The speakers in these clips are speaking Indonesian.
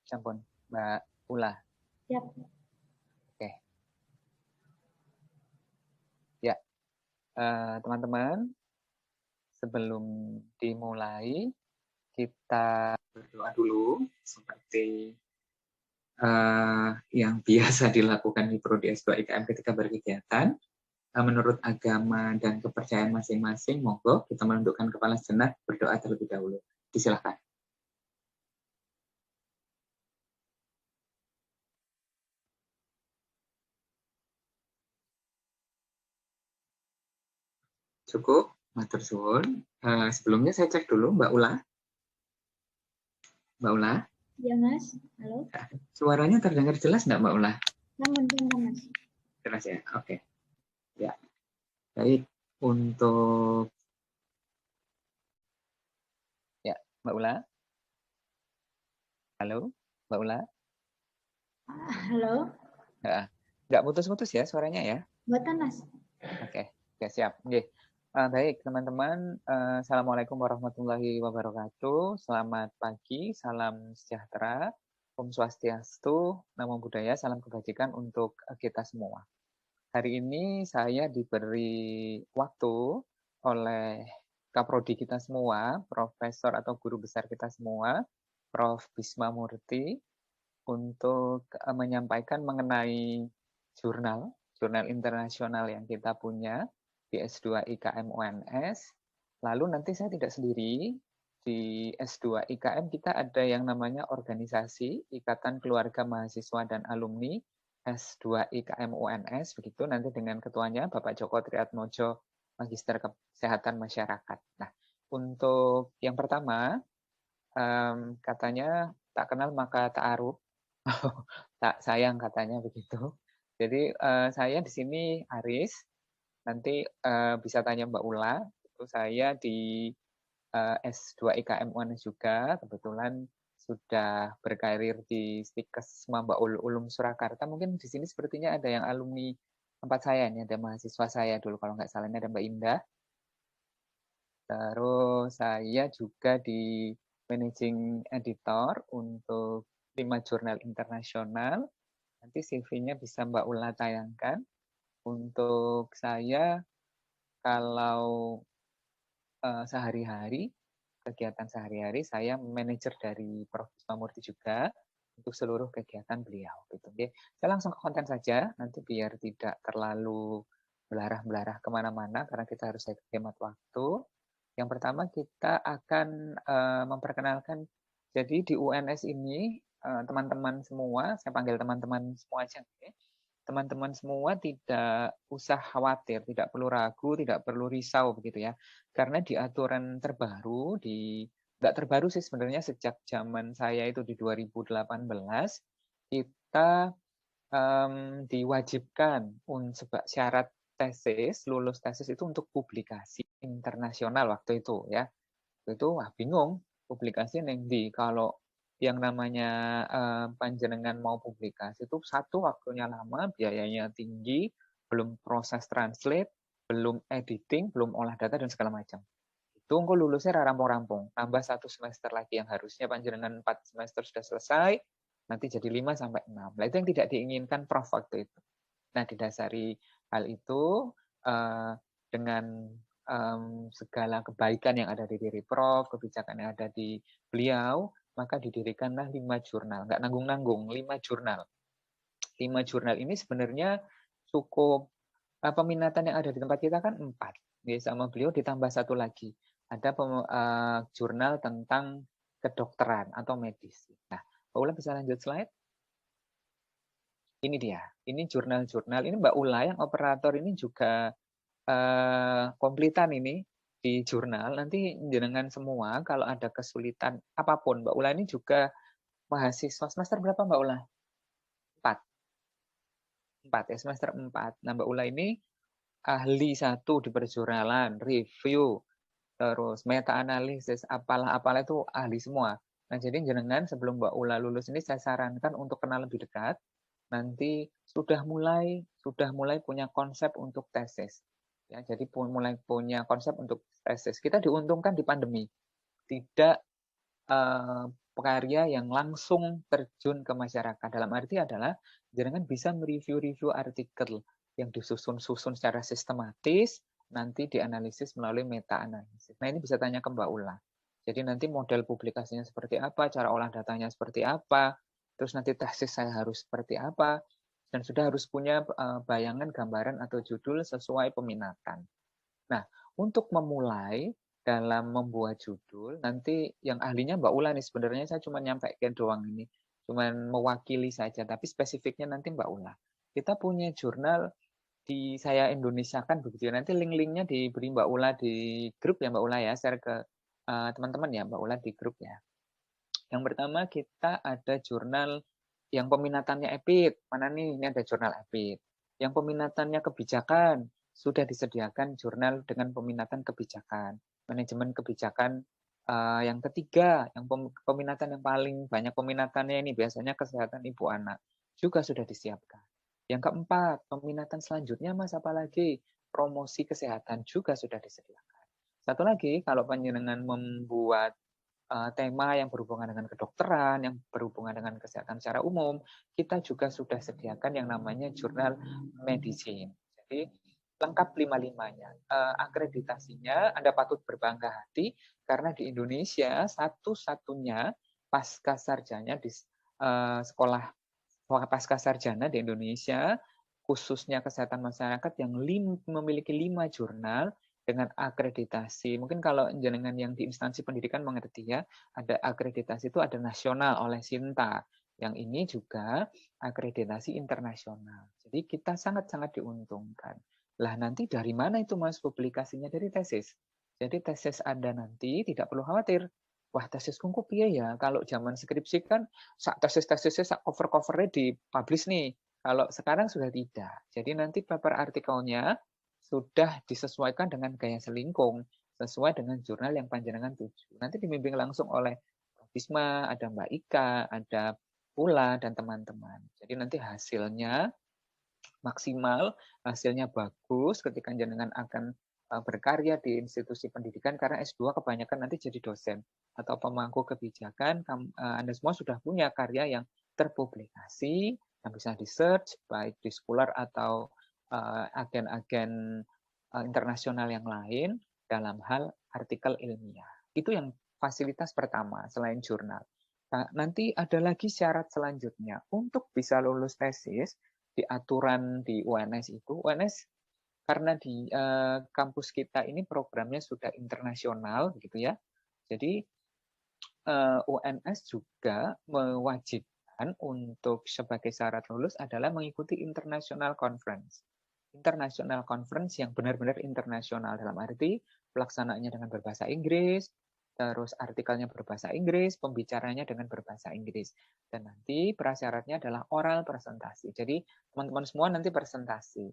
Sampun, Mbak Ula. Siap. Oke. Ya, teman-teman, sebelum dimulai, kita berdoa dulu seperti yang biasa dilakukan di Prodi S2 IKM ketika berkegiatan. Menurut agama dan kepercayaan masing-masing, monggo kita menundukkan kepala sejenak, berdoa terlebih dahulu. Disilahkan. Cukup, matur suwun. Sebelumnya saya cek dulu, Mbak Ula. Mbak Ula? Ya, Mas. Halo. Suaranya terdengar jelas nggak, Mbak Ula? Dengar, Mas. Jelas ya? Oke. Ya. Baik, untuk ya, Mbak Ula. Halo, Mbak Ula. Halo. Nggak putus-putus ya suaranya ya? Buatan, Mas. Oke, siap. Oke. Baik, teman-teman. Assalamualaikum warahmatullahi wabarakatuh. Selamat pagi, salam sejahtera, Om Swastiastu, Namo Buddhaya, salam kebajikan untuk kita semua. Hari ini saya diberi waktu oleh Kaprodi kita semua, Profesor atau Guru Besar kita semua, Prof. Bisma Murty, untuk menyampaikan mengenai jurnal internasional yang kita punya di S2 IKM UNS. Lalu nanti saya tidak sendiri, di S2 IKM kita ada yang namanya organisasi Ikatan Keluarga Mahasiswa dan Alumni S2 IKM UNS, begitu nanti dengan ketuanya Bapak Joko Triatmojo, Magister Kesehatan Masyarakat. Nah, untuk yang pertama, katanya tak kenal maka tak aruf. Tak sayang katanya begitu. Jadi saya di sini Aris, nanti bisa tanya Mbak Ula. Itu saya di S2 IKM UNS juga, kebetulan sudah berkarir di Stikes Mamba Ulum Surakarta. Mungkin di sini sepertinya ada yang alumni tempat saya, ini ada mahasiswa saya dulu kalau nggak salah, ini ada Mbak Indah. Terus saya juga di managing editor untuk 5 jurnal internasional. Nanti CV-nya bisa Mbak Ula tayangkan. Untuk saya, kalau sehari-hari, kegiatan sehari-hari, saya manajer dari Prof. Bisma Murty juga untuk seluruh kegiatan beliau. Gitu. Oke. Saya langsung ke konten saja, nanti biar tidak terlalu belarah-belarah kemana-mana, karena kita harus hemat waktu. Yang pertama kita akan memperkenalkan, jadi di UNS ini teman-teman semua, saya panggil teman-teman semua aja, teman-teman semua tidak usah khawatir, tidak perlu ragu, tidak perlu risau begitu ya, karena di aturan terbaru, nggak terbaru sih sebenarnya, sejak zaman saya itu di 2018, kita diwajibkan syarat tesis, lulus tesis itu untuk publikasi internasional waktu itu ya. Itu wah bingung, publikasi di kalau yang namanya panjenengan mau publikasi itu satu, waktunya lama, biayanya tinggi, belum proses translate, belum editing, belum olah data dan segala macam. Itu engko lulusnya rampung-rampung, tambah 1 semester lagi yang harusnya panjenengan 4 semester sudah selesai, nanti jadi 5 sampai 6. Nah, itu yang tidak diinginkan Prof waktu itu. Nah, didasari hal itu dengan segala kebaikan yang ada di diri Prof, kebijakan yang ada di beliau, maka didirikanlah 5 jurnal. Nggak nanggung-nanggung, 5 jurnal. 5 jurnal ini sebenarnya cukup, peminatan yang ada di tempat kita kan 4. Sama beliau ditambah 1 lagi. Ada jurnal tentang kedokteran atau medis. Nah, Mbak Ula bisa lanjut slide. Ini dia. Ini jurnal-jurnal. Ini Mbak Ula yang operator ini juga komplitan ini di jurnal. Nanti jenengan semua kalau ada kesulitan apapun, Mbak Ula ini juga mahasiswa semester berapa Mbak Ula? 4. 4 ya, semester 4. Nah, Mbak Ula ini ahli 1 di perjurnalan, review, terus meta analisis, apalah itu ahli semua. Nah, jadi jenengan sebelum Mbak Ula lulus ini saya sarankan untuk kenal lebih dekat. Nanti sudah mulai punya konsep untuk tesis. Ya, jadi mulai punya konsep untuk tesis. Kita diuntungkan di pandemi. Tidak karya yang langsung terjun ke masyarakat. Dalam arti adalah jenengan bisa mereview-review artikel yang disusun-susun secara sistematis, nanti dianalisis melalui meta-analisis. Nah, ini bisa tanya ke Mbak Ula. Jadi nanti model publikasinya seperti apa, cara olah datanya seperti apa, terus nanti tesis saya harus seperti apa, dan sudah harus punya bayangan, gambaran, atau judul sesuai peminatan. Nah, untuk memulai dalam membuat judul, nanti yang ahlinya Mbak Ula nih, sebenarnya saya cuma nyampaikan doang ini, cuma mewakili saja, tapi spesifiknya nanti Mbak Ula. Kita punya jurnal di Saya Indonesiakan begitu ya. Nanti link-linknya diberi Mbak Ula di grup ya Mbak Ula ya, share ke teman-teman ya Mbak Ula di grup ya. Yang pertama kita ada jurnal yang peminatannya EPIT. Mana nih? Ini ada jurnal EPIT. Yang peminatannya kebijakan, sudah disediakan jurnal dengan peminatan kebijakan. Manajemen kebijakan yang ketiga, yang peminatan yang paling banyak peminatannya ini biasanya kesehatan ibu anak, juga sudah disiapkan. Yang keempat, peminatan selanjutnya Mas apalagi? Promosi kesehatan juga sudah disediakan. Satu lagi, kalau panjenengan membuat tema yang berhubungan dengan kedokteran, yang berhubungan dengan kesehatan secara umum, kita juga sudah sediakan yang namanya jurnal medicine. Jadi lengkap lima-limanya. Akreditasinya Anda patut berbangga hati karena di Indonesia satu-satunya pasca sarjana di sekolah pasca sarjana di Indonesia, khususnya kesehatan masyarakat yang memiliki 5 jurnal dengan akreditasi. Mungkin kalau jenengan yang di instansi pendidikan mengerti ya, ada akreditasi itu ada nasional oleh Sinta. Yang ini juga akreditasi internasional. Jadi kita sangat-sangat diuntungkan. Lah nanti dari mana itu Mas publikasinya? Dari tesis. Jadi tesis Anda nanti tidak perlu khawatir. Wah, tesis kok piye ya? Kalau zaman skripsi kan tesis-tesisnya cover-covernya dipublish nih. Kalau sekarang sudah tidak. Jadi nanti paper artikelnya sudah disesuaikan dengan gaya selingkung, sesuai dengan jurnal yang panjenengan tuju. Nanti dibimbing langsung oleh Prof. Bisma, ada Mbak Ika, ada Ula, dan teman-teman. Jadi nanti hasilnya maksimal, hasilnya bagus ketika jenengan akan berkarya di institusi pendidikan, karena S2 kebanyakan nanti jadi dosen atau pemangku kebijakan. Anda semua sudah punya karya yang terpublikasi, yang bisa di-search, baik di Scholar atau agen-agen internasional yang lain dalam hal artikel ilmiah. Itu yang fasilitas pertama selain jurnal. Nah, nanti ada lagi syarat selanjutnya. Untuk bisa lulus tesis, di aturan di UNS itu, UNS karena di kampus kita ini programnya sudah internasional gitu ya. Jadi UNS juga mewajibkan untuk sebagai syarat lulus adalah mengikuti international conference. International conference yang benar-benar internasional dalam arti pelaksanaannya dengan berbahasa Inggris, terus artikelnya berbahasa Inggris, pembicaranya dengan berbahasa Inggris. Dan nanti prasyaratnya adalah oral presentasi. Jadi teman-teman semua nanti presentasi.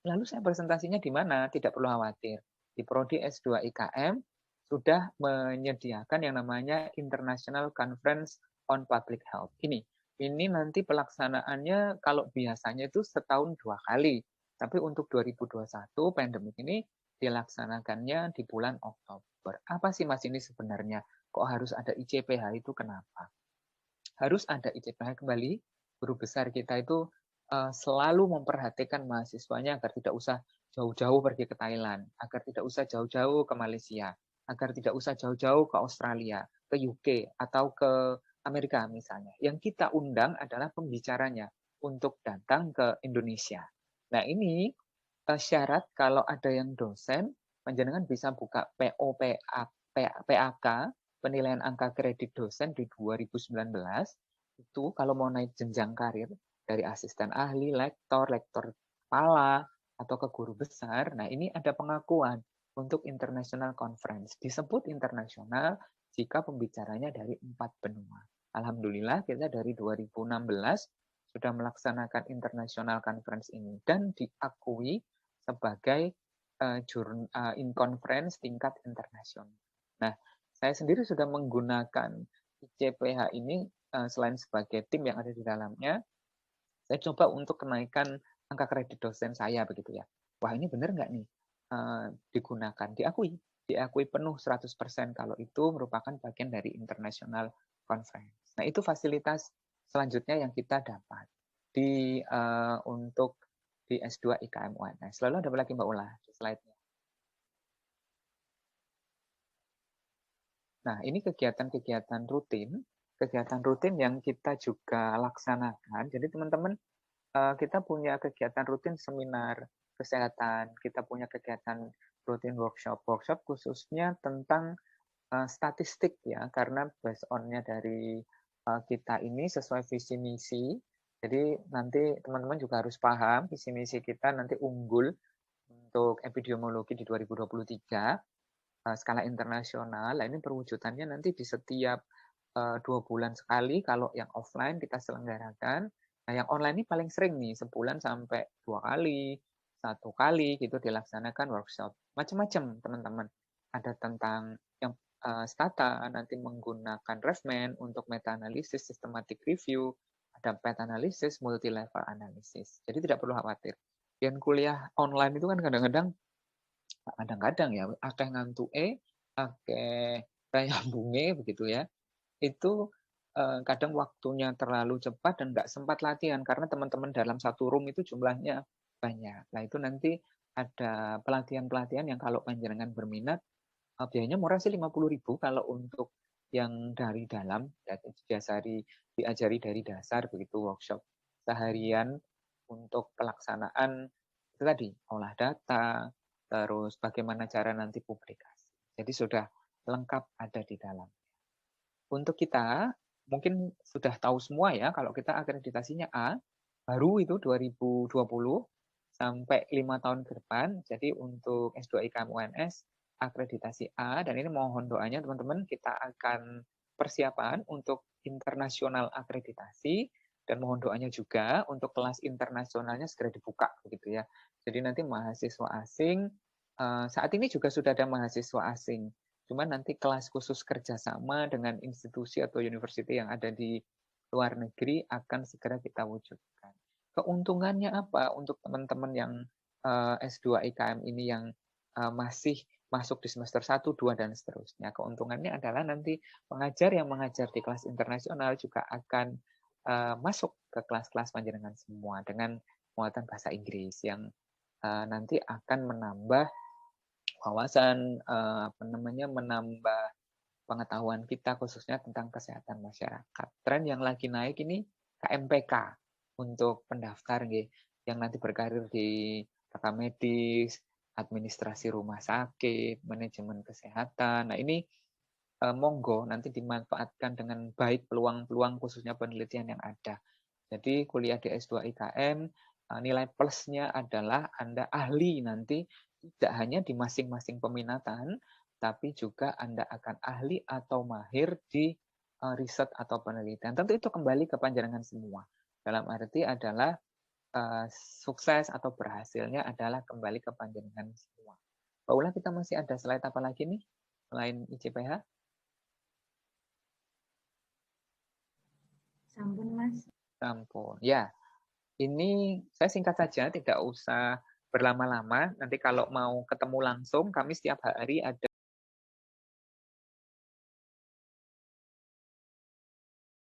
Lalu saya presentasinya di mana? Tidak perlu khawatir. Di Prodi S2 IKM sudah menyediakan yang namanya International Conference on Public Health. Ini nanti pelaksanaannya kalau biasanya itu setahun 2 kali. Tapi untuk 2021 pandemik ini dilaksanakannya di bulan Oktober. Apa sih Mas ini sebenarnya? Kok harus ada ICPH itu kenapa? Harus ada ICPH kembali. Guru besar kita itu selalu memperhatikan mahasiswanya agar tidak usah jauh-jauh pergi ke Thailand, agar tidak usah jauh-jauh ke Malaysia, agar tidak usah jauh-jauh ke Australia, ke UK, atau ke Amerika misalnya. Yang kita undang adalah pembicaranya untuk datang ke Indonesia. Nah ini syarat kalau ada yang dosen, panjenengan bisa buka PAK, penilaian angka kredit dosen di 2019, itu kalau mau naik jenjang karir dari asisten ahli, lektor kepala, atau ke guru besar, nah ini ada pengakuan untuk international conference. Disebut internasional jika pembicaranya dari 4 benua. Alhamdulillah kita dari 2016 sudah melaksanakan international conference ini dan diakui sebagai conference tingkat internasional. Nah, saya sendiri sudah menggunakan ICPH ini selain sebagai tim yang ada di dalamnya, saya coba untuk kenaikan angka kredit dosen saya begitu ya. Wah ini benar nggak nih digunakan? Diakui penuh 100% kalau itu merupakan bagian dari international conference. Nah, itu fasilitas selanjutnya yang kita dapat untuk di S2 IKM UNS. Lalu ada apa lagi Mbak Ula di slide-nya? Nah, ini kegiatan-kegiatan rutin yang kita juga laksanakan. Jadi teman-teman, kita punya kegiatan rutin seminar kesehatan, kita punya kegiatan rutin workshop khususnya tentang statistik ya, karena based on-nya dari kita ini sesuai visi misi. Jadi nanti teman-teman juga harus paham visi misi kita nanti unggul untuk epidemiologi di 2023 skala internasional. Nah, ini perwujudannya nanti di setiap 2 bulan sekali kalau yang offline kita selenggarakan. Nah, yang online ini paling sering nih, sebulan sampai 2 kali, 1 kali gitu dilaksanakan workshop. Macam-macam teman-teman. Ada tentang yang stata, nanti menggunakan RefMan untuk meta-analisis, systematic review, ada meta-analisis, multi-level analysis. Jadi tidak perlu khawatir. Yang kuliah online itu kan kadang-kadang ya akeh ngantuke, akeh nyambunge begitu ya. Itu kadang waktunya terlalu cepat dan nggak sempat latihan karena teman-teman dalam satu room itu jumlahnya banyak. Nah, itu nanti ada pelatihan-pelatihan yang kalau panjenengan berminat, biayanya murah sih 50.000 kalau untuk yang dari dalam, ya, diajari dari dasar begitu workshop seharian untuk pelaksanaan itu tadi, olah data, terus bagaimana cara nanti publikasi. Jadi sudah lengkap ada di dalam. Untuk kita, mungkin sudah tahu semua ya, kalau kita akreditasinya A, baru itu 2020 sampai 5 tahun ke depan. Jadi untuk S2 IKM UNS, akreditasi A, dan ini mohon doanya teman-teman, kita akan persiapan untuk internasional akreditasi, dan mohon doanya juga untuk kelas internasionalnya segera dibuka, begitu ya. Jadi nanti mahasiswa asing, saat ini juga sudah ada mahasiswa asing, cuma nanti kelas khusus kerjasama dengan institusi atau university yang ada di luar negeri akan segera kita wujudkan. Keuntungannya apa untuk teman-teman yang S2 IKM ini yang masih masuk di semester 1, 2, dan seterusnya. Keuntungannya adalah nanti pengajar yang mengajar di kelas internasional juga akan masuk ke kelas-kelas panjenengan semua dengan muatan bahasa Inggris yang nanti akan menambah wawasan, menambah pengetahuan kita khususnya tentang kesehatan masyarakat. Tren yang lagi naik ini KMPK untuk pendaftar yang nanti berkarir di rekam medis, administrasi rumah sakit, manajemen kesehatan. Nah, ini monggo nanti dimanfaatkan dengan baik peluang-peluang khususnya penelitian yang ada. Jadi kuliah di S2 IKM, nilai plusnya adalah Anda ahli nanti tidak hanya di masing-masing peminatan, tapi juga Anda akan ahli atau mahir di riset atau penelitian. Tentu itu kembali ke panjenengan semua. Dalam arti adalah sukses atau berhasilnya adalah kembali ke panjenengan semua. Mbak Ula, kita masih ada slide apa lagi nih selain ICPH? Sampun, Mas. Sampun. Ya, ini saya singkat saja, tidak usah berlama-lama. Nanti kalau mau ketemu langsung, kami setiap hari ada